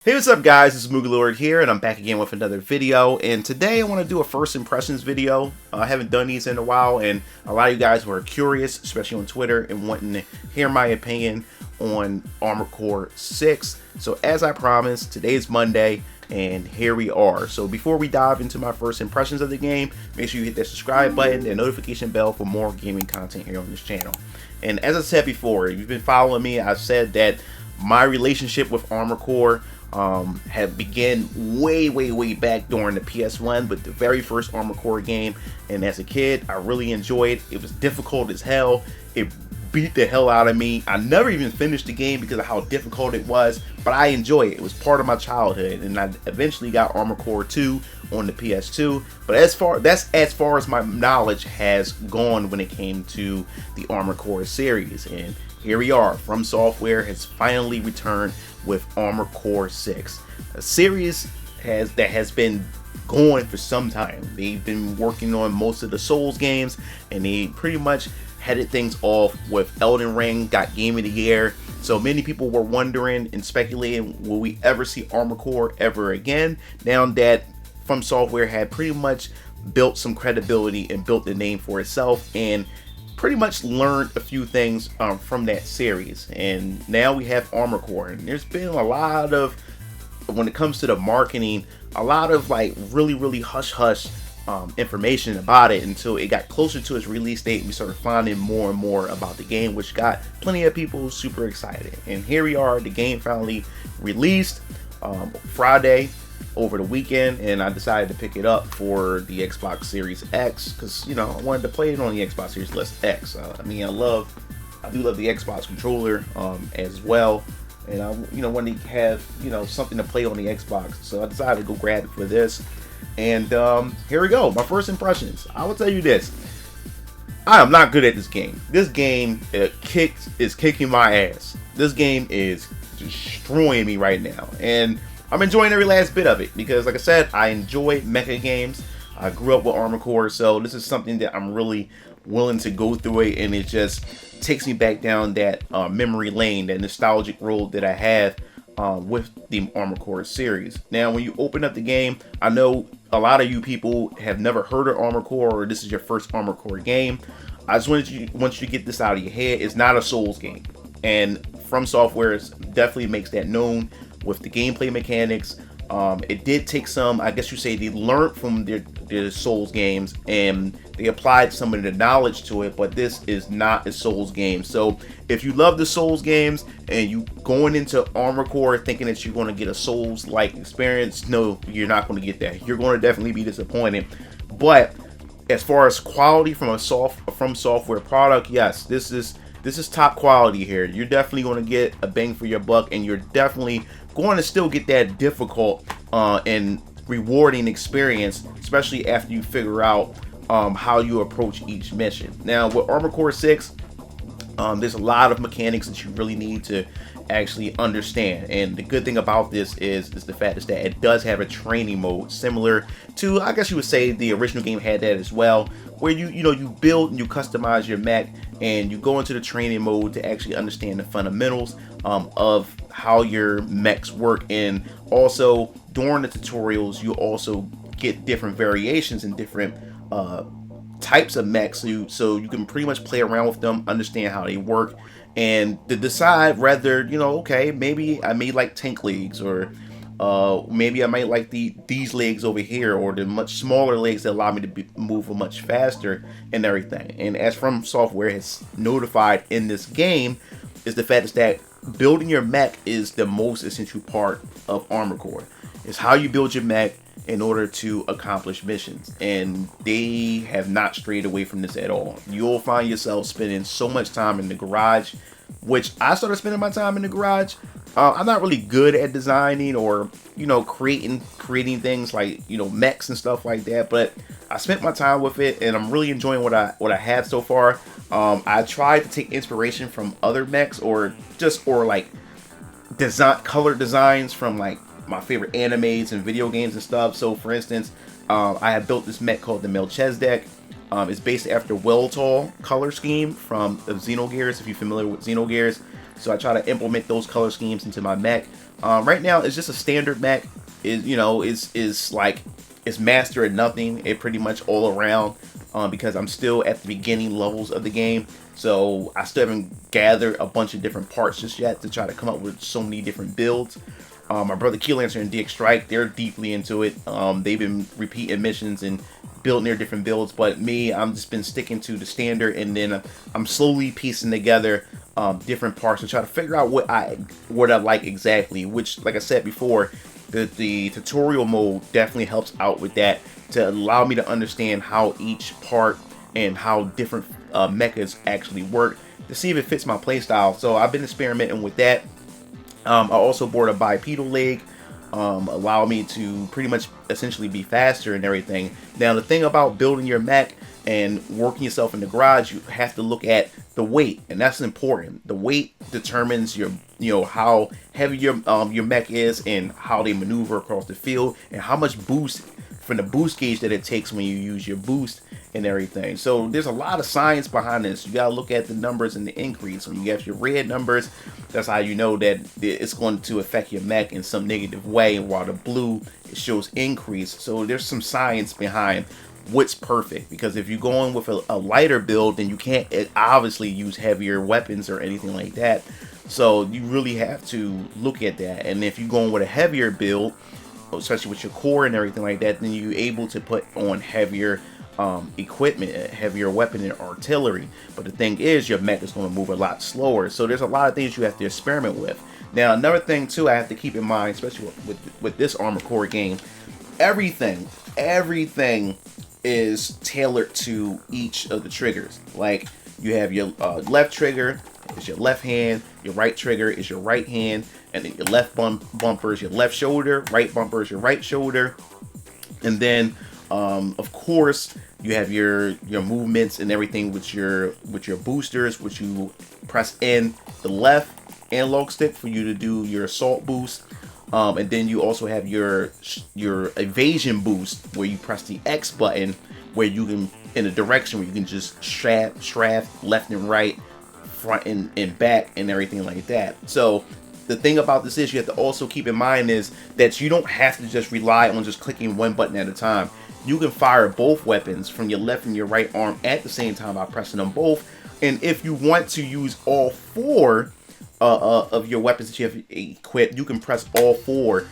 Hey, what's up guys, it's MugenLord here, and I'm back again with another video, and today I want to do a first impressions video. I haven't done these in a while, and a lot of you guys were curious, especially on Twitter, and wanting to hear my opinion on Armored Core 6. So as I promised, today is Monday, and here we are. So before we dive into my first impressions of the game, make sure you hit that subscribe button and notification bell for more gaming content here on this channel. And as I said before, if you've been following me, I've said that my relationship with Armored Core had began way back during the PS1 with the very first Armored Core game, and as a kid I really enjoyed it. It was difficult as hell. It beat the hell out of me. I never even finished the game because of how difficult it was, but I enjoy it. It was part of my childhood, and I eventually got Armored Core 2 on the PS2. But that's as far as my knowledge has gone when it came to the Armored Core series, and here we are. From Software has finally returned with Armored Core 6, a series that has been going for some time. They've been working on most of the Souls games, and they pretty much headed things off with Elden Ring, got Game of the Year. So many people were wondering and speculating, will we ever see Armored Core ever again, now that From Software had pretty much built some credibility and built the name for itself, and pretty much learned a few things from that series. And now we have Armored Core, and there's been a lot of, when it comes to the marketing, a lot of like really hush information about it until it got closer to its release date. We started finding more and more about the game, which got plenty of people super excited. And here we are, the game finally released Friday over the weekend, and I decided to pick it up for the Xbox Series X because, you know, I wanted to play it on the Xbox Series X. I mean, I do love the Xbox controller as well, and I wanted to have, you know, something to play on the Xbox, so I decided to go grab it for this. And here we go, my first impressions. I will tell you this: I am not good at this game. This game is kicking my ass. This game is destroying me right now, and I'm enjoying every last bit of it because, like I said, I enjoy mecha games. I grew up with Armored Core, so this is something that I'm really willing to go through it, and it just takes me back down that memory lane, that nostalgic road that I have with the Armored Core series. Now, when you open up the game, I know a lot of you people have never heard of Armored Core, or this is your first Armored Core game. I just want you to get this out of your head. It's not a Souls game, and From Software definitely makes that known with the gameplay mechanics. It did take some, I guess you say, they learned from their Souls games and they applied some of the knowledge to it, but this is not a Souls game. So if you love the Souls games and you going into Armored Core thinking that you're going to get a Souls-like experience, no, you're not going to get that. You're going to definitely be disappointed. But as far as quality from a From Software product, yes, this is top quality here. You're definitely going to get a bang for your buck, and you're definitely going to still get that difficult and rewarding experience, especially after you figure out how you approach each mission. Now, with Armored Core 6, there's a lot of mechanics that you really need to actually understand, and the good thing about this is the fact is that it does have a training mode similar to, I guess you would say, the original game had that as well, where you build and you customize your mech, and you go into the training mode to actually understand the fundamentals of how your mechs work. And also during the tutorials, you also get different variations and different types of mechs, so you can pretty much play around with them, understand how they work, and to decide whether, okay, maybe I may like tank legs, or maybe I might like these legs over here, or the much smaller legs that allow me to move much faster and everything. And as From Software has notified in this game, is the fact is that building your mech is the most essential part of Armored Core. It's how you build your mech in order to accomplish missions, and they have not strayed away from this at all. You'll find yourself spending so much time in the garage, which I started spending my time in the garage. I'm not really good at designing or creating things like mechs and stuff like that, but I spent my time with it, and I'm really enjoying what I had so far. I tried to take inspiration from other mechs, or like color designs from like my favorite animes and video games and stuff. So for instance, I have built this mech called the Melchizedek. It's based after Weltall color scheme from Xenogears, if you're familiar with Xenogears. So I try to implement those color schemes into my mech. Right now, it's just a standard mech. Is like it's master at nothing. It pretty much all around. Because I'm still at the beginning levels of the game, so I still haven't gathered a bunch of different parts just yet to try to come up with so many different builds. My brother Keylancer and DX Strike, they're deeply into it. They've been repeating missions and building their different builds, but me, I'm just been sticking to the standard, and then I'm slowly piecing together different parts to try to figure out what I like exactly. Which, like I said before, the tutorial mode definitely helps out with that, to allow me to understand how each part and how different mechas actually work, to see if it fits my playstyle. So I've been experimenting with that. I also bought a bipedal leg, allow me to pretty much essentially be faster and everything. Now the thing about building your mech and working yourself in the garage, you have to look at the weight, and that's important. The weight determines your how heavy your mech is, and how they maneuver across the field, and how much boost from the boost gauge that it takes when you use your boost and everything. So there's a lot of science behind this. You gotta look at the numbers and the increase. When you have your red numbers, that's how you know that it's going to affect your mech in some negative way, while the blue, it shows increase. So there's some science behind what's perfect, because if you're going with a lighter build, then you can't obviously use heavier weapons or anything like that. So you really have to look at that. And if you're going with a heavier build, especially with your core and everything like that, then you're able to put on heavier equipment, heavier weapon and artillery. But the thing is, your mech is going to move a lot slower. So there's a lot of things you have to experiment with. Now another thing too I have to keep in mind, especially with this Armored Core game, everything is tailored to each of the triggers. Like, you have your left trigger is your left hand, your right trigger is your right hand, and then your left bumper is your left shoulder, right bumper is your right shoulder. And then of course you have your movements and everything with your boosters, which you press in the left analog stick for you to do your assault boost. And then you also have your evasion boost, where you press the X button, where you can, in a direction where you can just strafe left and right, front and back, and everything like that. So the thing about this is, you have to also keep in mind is that you don't have to just rely on just clicking one button at a time. You can fire both weapons from your left and your right arm at the same time by pressing them both. And if you want to use all four of your weapons that you have equipped, you can press all four,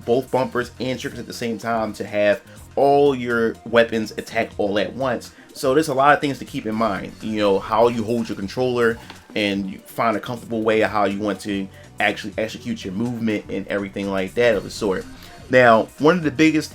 both bumpers and triggers at the same time, to have all your weapons attack all at once. So there's a lot of things to keep in mind. How you hold your controller, and you find a comfortable way of how you want to actually execute your movement and everything like that of the sort. Now, one of the biggest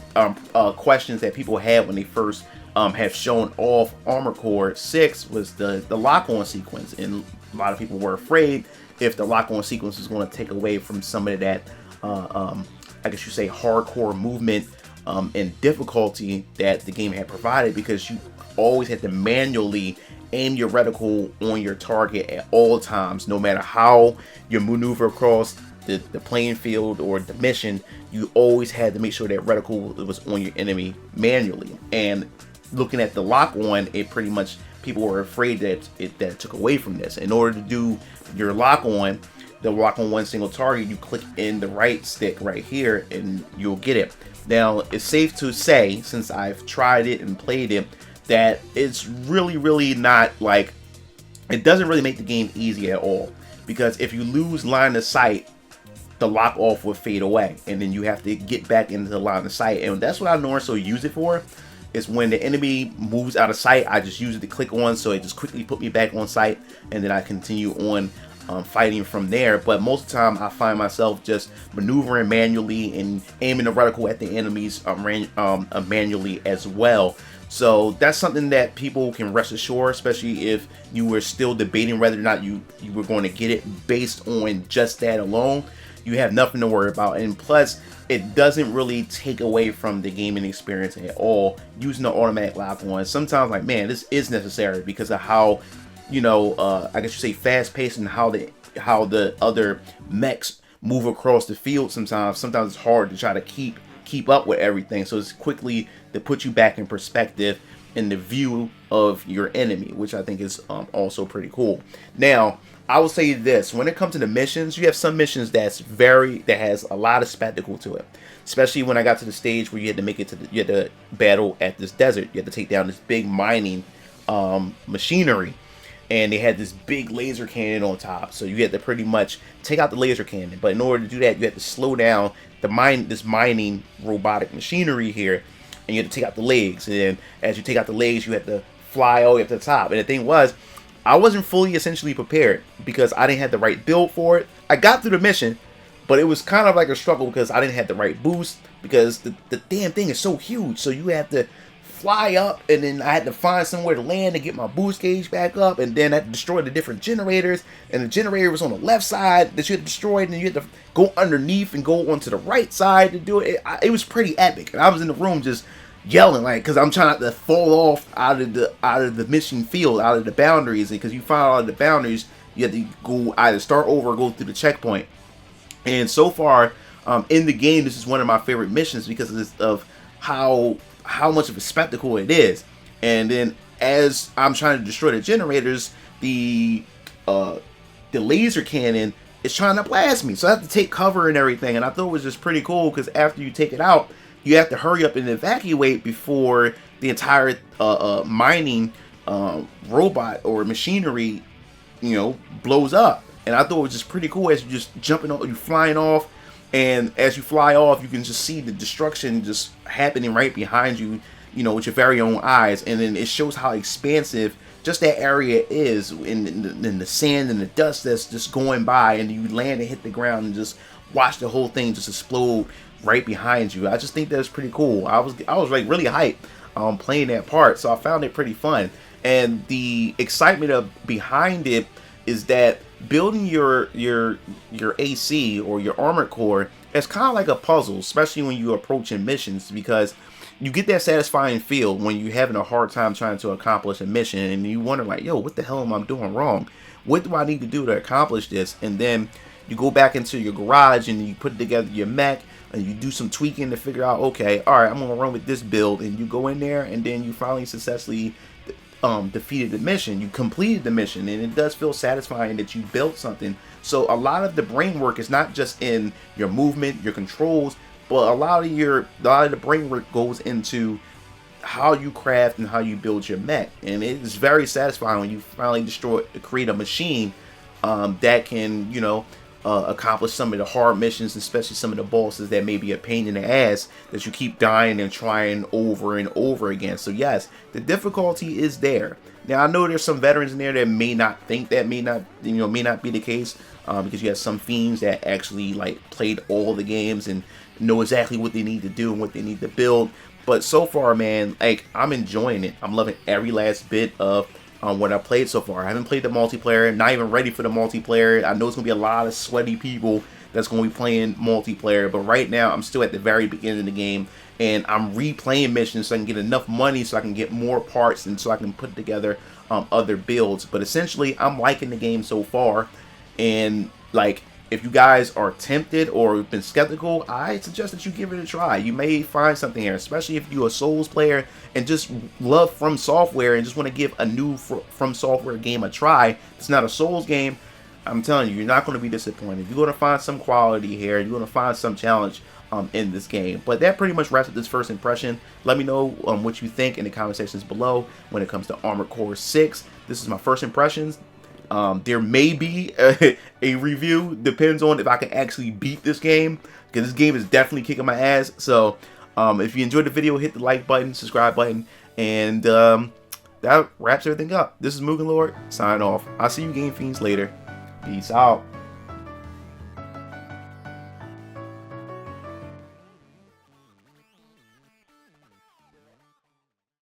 questions that people had when they first have shown off Armored Core 6 was the lock-on sequence, and a lot of people were afraid if the lock-on sequence is going to take away from some of that, I guess you say, hardcore movement and difficulty that the game had provided, because you always had to manually aim your reticle on your target at all times. No matter how you maneuver across the playing field or the mission, you always had to make sure that reticle was on your enemy manually. And looking at the lock-on, it pretty much, people were afraid that it took away from this. In order to do your lock-on, the lock-on one single target, you click in the right stick right here and you'll get it. Now, it's safe to say, since I've tried it and played it, that it's really not, like, it doesn't really make the game easy at all. Because if you lose line of sight, the lock off will fade away, and then you have to get back into the line of sight. And that's what I normally use it for, is when the enemy moves out of sight, I just use it to click on, so it just quickly put me back on sight, and then I continue on fighting from there. But most of the time I find myself just maneuvering manually and aiming the reticle at the enemies manually as well. So that's something that people can rest assured, especially if you were still debating whether or not you were going to get it based on just that alone. You have nothing to worry about. And plus, it doesn't really take away from the gaming experience at all using the automatic lock on. Sometimes, like, man, this is necessary because of how, I guess you say, fast paced, and how the other mechs move across the field. Sometimes it's hard to try to keep up with everything. So it's quickly to put you back in perspective in the view of your enemy, which I think is also pretty cool. Now, I will say this: when it comes to the missions, you have some missions that has a lot of spectacle to it. Especially when I got to the stage where you had to make it to you had to battle at this desert. You had to take down this big mining machinery, and they had this big laser cannon on top. So you had to pretty much take out the laser cannon. But in order to do that, you had to slow down this mining robotic machinery here, and you had to take out the legs. And then as you take out the legs, you had to fly all the way up to the top. And the thing was, I wasn't fully essentially prepared because I didn't have the right build for it. I got through the mission, but it was kind of like a struggle because I didn't have the right boost, because the damn thing is so huge. So you have to fly up, and then I had to find somewhere to land to get my boost gauge back up, and then I had to destroy the different generators, and the generator was on the left side that you had destroyed, and then you had to go underneath and go onto the right side to do it. It was pretty epic, and I was in the room just yelling, like, because I'm trying not to fall off out of the mission field, out of the boundaries, because you find out of the boundaries, you have to go either start over or go through the checkpoint. And so far in the game, this is one of my favorite missions because of how much of a spectacle it is. And then as I'm trying to destroy the generators, the laser cannon is trying to blast me, so I have to take cover and everything. And I thought it was just pretty cool because after you take it out, you have to hurry up and evacuate before the entire mining robot or machinery, blows up. And I thought it was just pretty cool as you just jumping off, you flying off, and as you fly off, you can just see the destruction just happening right behind you, with your very own eyes. And then it shows how expansive just that area is in the sand and the dust that's just going by, and you land and hit the ground and just watch the whole thing just explode right behind you. I just think that's pretty cool. I was like really hyped playing that part, so I found it pretty fun. And the excitement behind it is that building your AC or your armored core is kind of like a puzzle, especially when you're approaching missions, because you get that satisfying feel when you're having a hard time trying to accomplish a mission, and you wonder like, yo, what the hell am I doing wrong? What do I need to do to accomplish this? And then you go back into your garage and you put together your mech, and you do some tweaking to figure out, okay, all right, I'm gonna run with this build, and you go in there, and then you finally successfully defeated the mission. You completed the mission, and it does feel satisfying that you built something. So a lot of the brain work is not just in your movement, your controls, but a lot of the brain work goes into how you craft and how you build your mech. And it is very satisfying when you finally create a machine that can, accomplish some of the hard missions, especially some of the bosses that may be a pain in the ass that you keep dying and trying over and over again. So yes, the difficulty is there. Now I know there's some veterans in there that may not think that may not be the case, because you have some fiends that actually like played all the games and know exactly what they need to do and what they need to build. But so far, man, like, I'm enjoying it. I'm loving every last bit of what I played so far. I haven't played the multiplayer, not even ready for the multiplayer. I know it's gonna be a lot of sweaty people that's gonna be playing multiplayer, but right now I'm still at the very beginning of the game, and I'm replaying missions so I can get enough money so I can get more parts and so I can put together other builds. But essentially, I'm liking the game so far, and like, if you guys are tempted or been skeptical, I suggest that you give it a try. You may find something here, especially if you're a Souls player and just love From Software and just want to give a new From Software game a try. It's not a Souls game. I'm telling you, you're not going to be disappointed. You're going to find some quality here. You're going to find some challenge in this game. But that pretty much wraps up this first impression. Let me know what you think in the comment sections below when it comes to Armored Core 6. This is my first impressions. There may be a review, depends on if I can actually beat this game, because this game is definitely kicking my ass. So if you enjoyed the video, hit the like button, subscribe button, and that wraps everything up. This is MugenLord, signing off. I'll see you Game Fiends later. Peace out.